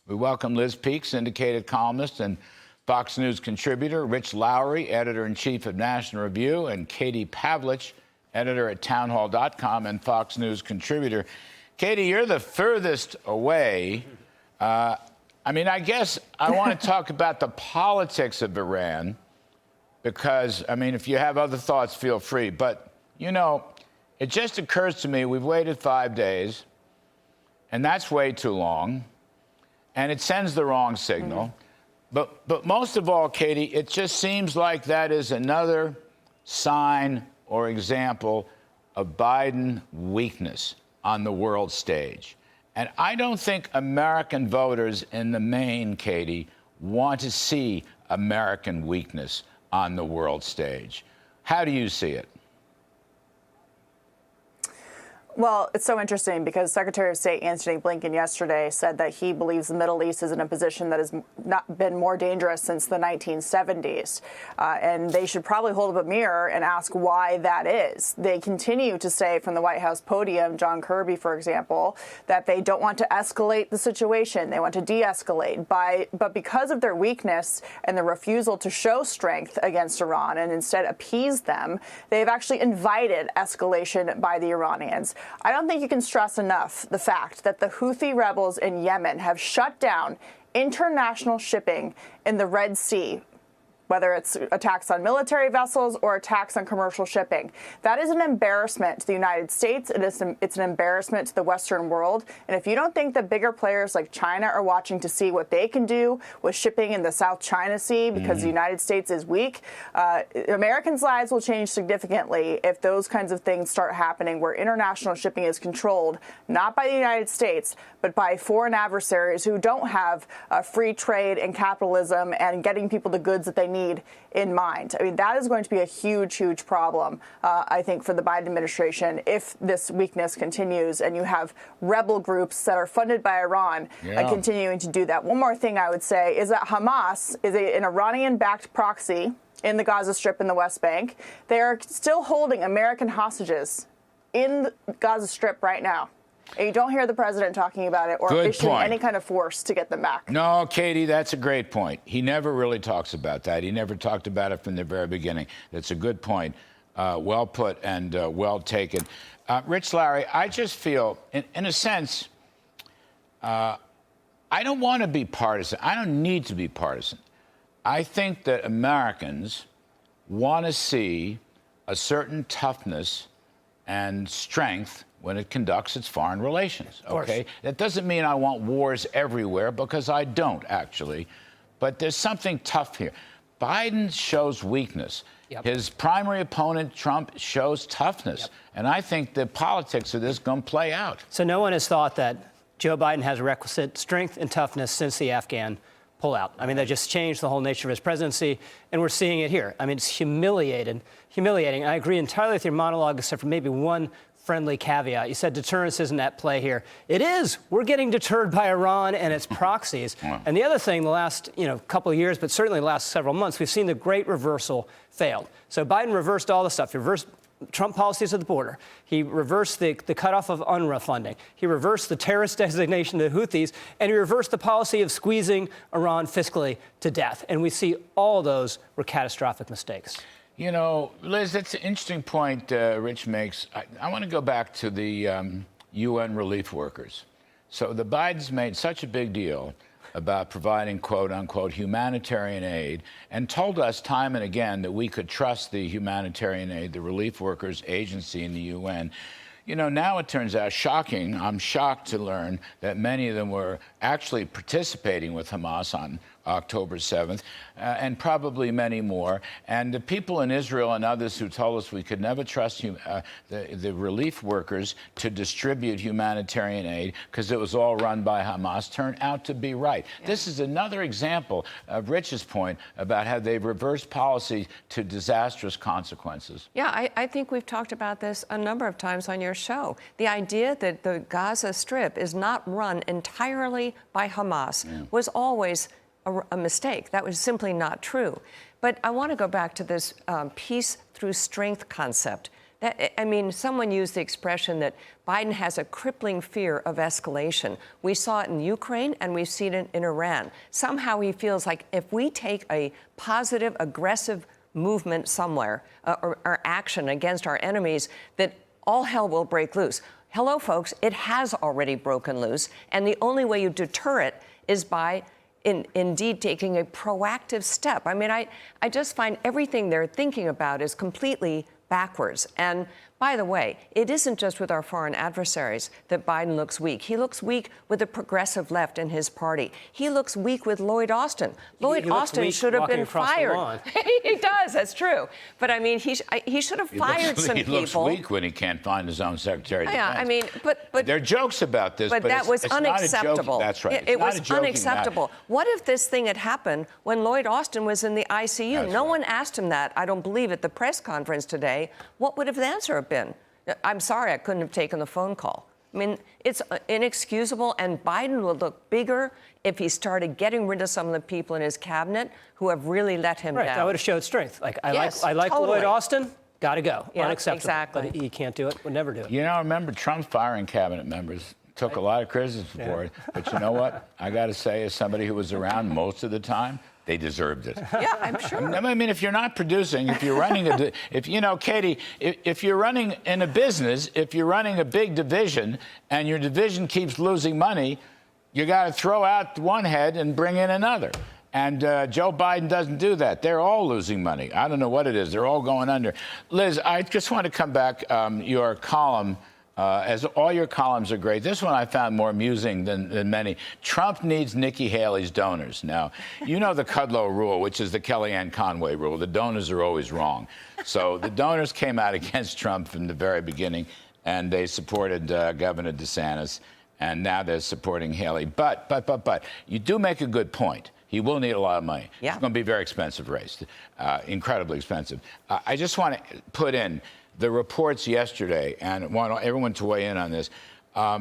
We welcome Liz Peek, syndicated columnist and Fox News contributor, Rich Lowry, editor-in-chief of National Review, and Katie Pavlich, editor at townhall.com and Fox News contributor. Katie, you're the furthest away. I guess I want to talk about the politics of Iran because, if you have other thoughts, feel free. But, it just occurs to me we've waited 5 days, and that's way too long, and it sends the wrong signal. But most of all, Katie, it just seems like that is another sign or example of Biden weakness on the world stage. And I don't think American voters in the main, Katie, want to see American weakness on the world stage. How do you see it? Well, it's so interesting because Secretary of State Antony Blinken yesterday said that he believes the Middle East is in a position that has not been more dangerous since the 1970s. And they should probably hold up a mirror and ask why that is. They continue to say from the White House podium, John Kirby, for example, that they don't want to escalate the situation. They want to de-escalate. But because of their weakness and the refusal to show strength against Iran and instead appease them, they've actually invited escalation by the Iranians. I don't think you can stress enough the fact that the Houthi rebels in Yemen have shut down international shipping in the Red Sea, whether it's attacks on military vessels or attacks on commercial shipping. That is an embarrassment to the United States. It's an embarrassment to the Western world. And if you don't think that bigger players like China are watching to see what they can do with shipping in the South China Sea because the United States is weak, Americans' lives will change significantly if those kinds of things start happening where international shipping is controlled, not by the United States, but by foreign adversaries who don't have free trade and capitalism and getting people the goods that they need in mind. That is going to be a huge, huge problem, I think, for the Biden administration if this weakness continues and you have rebel groups that are funded by Iran continuing to do that. One more thing I would say is that Hamas is an Iranian-backed proxy in the Gaza Strip in the West Bank. They are still holding American hostages in the Gaza Strip right now. And you don't hear the president talking about it or issuing any kind of force to get them back. No, Katie, that's a great point. He never really talks about that. He never talked about it from the very beginning. That's a good point. Well put and well taken. Rich Lowry, I just feel, in a sense, I don't want to be partisan. I don't need to be partisan. I think that Americans want to see a certain toughness and strength when it conducts its foreign relations, okay? That doesn't mean I want wars everywhere, because I don't, actually. But there's something tough here. Biden shows weakness. His primary opponent, Trump, shows toughness. And I think the politics of this is going to play out. So no one has thought that Joe Biden has requisite strength and toughness since the Afghan pullout. That just changed the whole nature of his presidency, and we're seeing it here. It's humiliating. I agree entirely with your monologue, except for maybe one friendly caveat. You said deterrence isn't at play here. It is. We're getting deterred by Iran and its proxies. And the other thing, the last couple of years, but certainly the last several months, we've seen the great reversal failed. So Biden reversed all the stuff. He reversed Trump policies at the border. He reversed the cutoff of UNRWA funding. He reversed the terrorist designation of the Houthis, and he reversed the policy of squeezing Iran fiscally to death. And we see all those were catastrophic mistakes. Liz, that's an interesting point Rich makes. I want to go back to the UN relief workers. So the Bidens made such a big deal about providing, quote unquote, humanitarian aid, and told us time and again that we could trust the humanitarian aid, the relief workers agency in the UN. Now it turns out, shocking, I'm shocked to learn that many of them were actually participating with Hamas on October 7th, and probably many more. And the people in Israel and others who told us we could never trust the relief workers to distribute humanitarian aid because it was all run by Hamas turned out to be right. This is another example of Rich's point about how they've reversed policy to disastrous consequences. Yeah, I think we've talked about this a number of times on your show. The idea that the Gaza Strip is not run entirely by Hamas was always a mistake. That was simply not true. But I want to go back to this peace through strength concept, I mean, someone used the expression that Biden has a crippling fear of escalation. We saw it in Ukraine and we've seen it in Iran. Somehow he feels like if we take a positive, aggressive movement somewhere or action against our enemies, that all hell will break loose. Hello, folks, it has already broken loose. And the only way you deter it is by indeed taking a proactive step. I mean, I just find everything they're thinking about is completely backwards. And by the way, it isn't just with our foreign adversaries that Biden looks weak. He looks weak with the progressive left in his party. He looks weak with Lloyd Austin. Lloyd Austin should have been fired. He does, that's true. But I mean, he should have fired some people. He looks weak when he can't find his own Secretary of Defense. Yeah, I mean, but there are jokes about this, but that was it's unacceptable. Not a joke. That's right. It was unacceptable. What if this thing had happened when Lloyd Austin was in the ICU? No one asked him that, I don't believe, at the press conference today. What would have the answer have been? I'm sorry, I couldn't have taken the phone call. I mean, it's inexcusable, and Biden would look bigger if he started getting rid of some of the people in his cabinet who have really let him down. That would have showed strength. Like, I like totally. Lloyd Austin, got to go. Yeah, unacceptable. exactly. But he can't do it, would never do it. You know, remember Trump firing cabinet members. Took a lot of criticism for it. But you know what? I got to say, as somebody who was around most of the time, they deserved it. Yeah, I'm sure. I mean, if you're not producing, if you're running Katie, if you're running in a business, if you're running a big division and your division keeps losing money, you got to throw out one head and bring in another. And Joe Biden doesn't do that. They're all losing money. I don't know what it is. They're all going under. Liz, I just want to come back. Your column, as all your columns are great. This one I found more amusing than many. Trump needs Nikki Haley's donors. Now, you know the Kudlow rule, which is the Kellyanne Conway rule. The donors are always wrong. So the donors came out against Trump from the very beginning, and they supported Governor DeSantis, and now they're supporting Haley. But you do make a good point. He will need a lot of money. Yeah. It's going to be a very expensive race, incredibly expensive. I just want to put in the reports yesterday, and I want everyone to weigh in on this.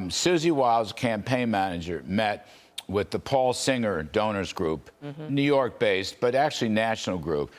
Susie Wiles, campaign manager, met with the Paul Singer Donors Group, New York-based, but actually national group,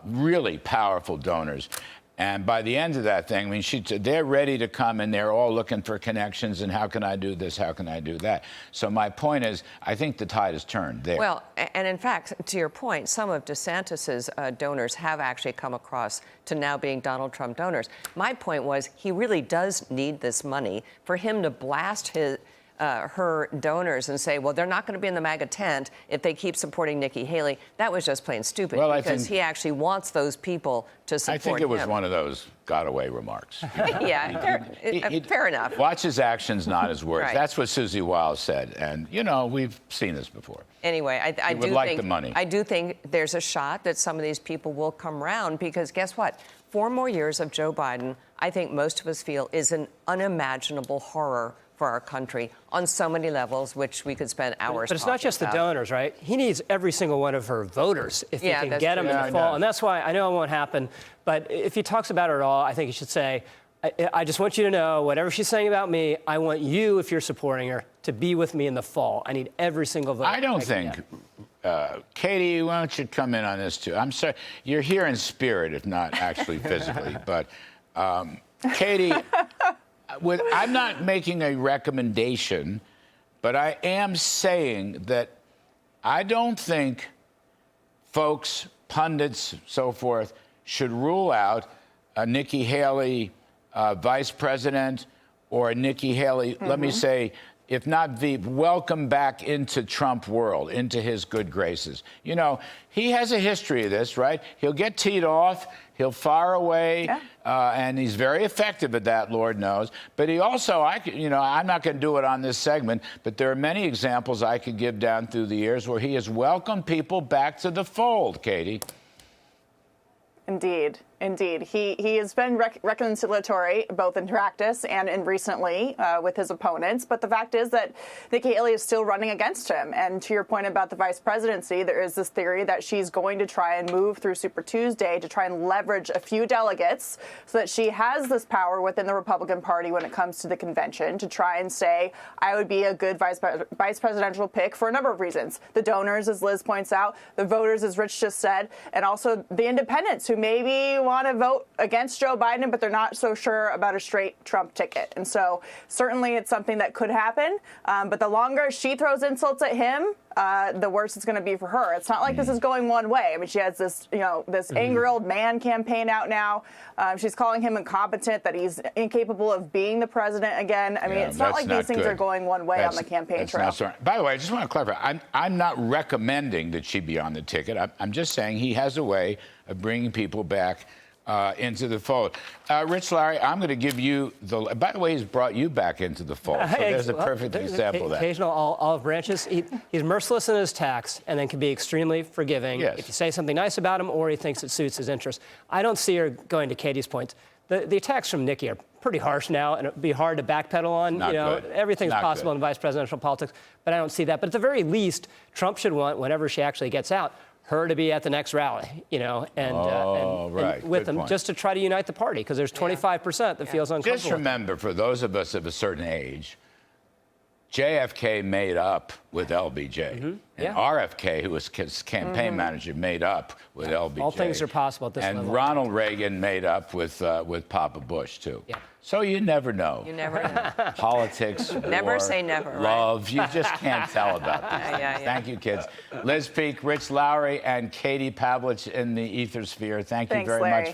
really powerful donors. And by the end of that thing, I mean, they're ready to come, and they're all looking for connections, and how can I do this, how can I do that? So my point is, I think the tide has turned there. Well, and in fact, to your point, some of DeSantis's donors have actually come across to now being Donald Trump donors. My point was, he really does need this money for him to blast her donors and say, well, they're not going to be in the MAGA tent if they keep supporting Nikki Haley. That was just plain stupid, because he actually wants those people to support him. I think it was one of those got-away remarks. Yeah, fair enough. Watch his actions, not his words. Right. That's what Susie Wiles said. And, you know, we've seen this before. Anyway, I do like think the money. I do think there's a shot that some of these people will come round, because guess what? 4 more years of Joe Biden, I think most of us feel, is an unimaginable horror for our country on so many levels, which we could spend hours But it's not just about. the donors, right? He needs every single one of her voters if he can get them in the fall. And that's why I know it won't happen. But if he talks about it at all, I think he should say, I just want you to know, whatever she's saying about me, I want you, if you're supporting her, to be with me in the fall. I need every single vote. I don't think. Katie, why don't you come in on this, too? I'm sorry. You're here in spirit, if not actually physically. But, Katie, I'm not making a recommendation, but I am saying that I don't think folks, pundits, so forth, should rule out a Nikki Haley vice president or a Nikki Haley, let me say, if not Veep, welcome back into Trump world, into his good graces. You know, he has a history of this, right? He'll get teed off, he'll fire away, and he's very effective at that, Lord knows. But he also, I'm not going to do it on this segment, but there are many examples I could give down through the years where he has welcomed people back to the fold, Katie. Indeed. He has been reconciliatory both in practice and in recently with his opponents. But the fact is that Nikki Haley is still running against him. And to your point about the vice presidency, there is this theory that she's going to try and move through Super Tuesday to try and leverage a few delegates so that she has this power within the Republican Party when it comes to the convention to try and say, I would be a good vice presidential pick for a number of reasons. The donors, as Liz points out, the voters, as Rich just said, and also the independents who maybe want to vote against Joe Biden, but they're not so sure about a straight Trump ticket. And so certainly it's something that could happen. But the longer she throws insults at him, the worse it's going to be for her. It's not like this is going one way. I mean, she has this, this angry old man campaign out now. She's calling him incompetent, that he's incapable of being the president again. I mean, it's not like these things are going one way on the campaign trail. By the way, I just want to clarify. I'm not recommending that she be on the ticket. I'm just saying he has a way of bringing people back into the fold. Rich Lowry, I'm going to give you the. By the way, he's brought you back into the fold. So there's a perfect example of that. Occasional olive branches. He's merciless in his attacks and then can be extremely forgiving if you say something nice about him or he thinks it suits his interests. I don't see her going to Katie's point. The attacks from Nikki are pretty harsh now, and it'd be hard to backpedal on. Everything's possible in vice presidential politics, but I don't see that. But at the very least, Trump should want, whenever she actually gets out, her to be at the next rally, and with them, just to try to unite the party, because there's 25% that feels uncomfortable. Just remember, for those of us of a certain age, JFK made up with LBJ. And RFK, who was his campaign manager, made up with LBJ. All things are possible at this level. And Ronald Reagan made up with Papa Bush, too. Yeah. So you never know. You never know. Politics, never war, say never, love, right? you just can't tell about this. Thank you, kids. Liz Peek, Rich Lowry, and Katie Pavlich in the ether sphere. Thank you very much for helping.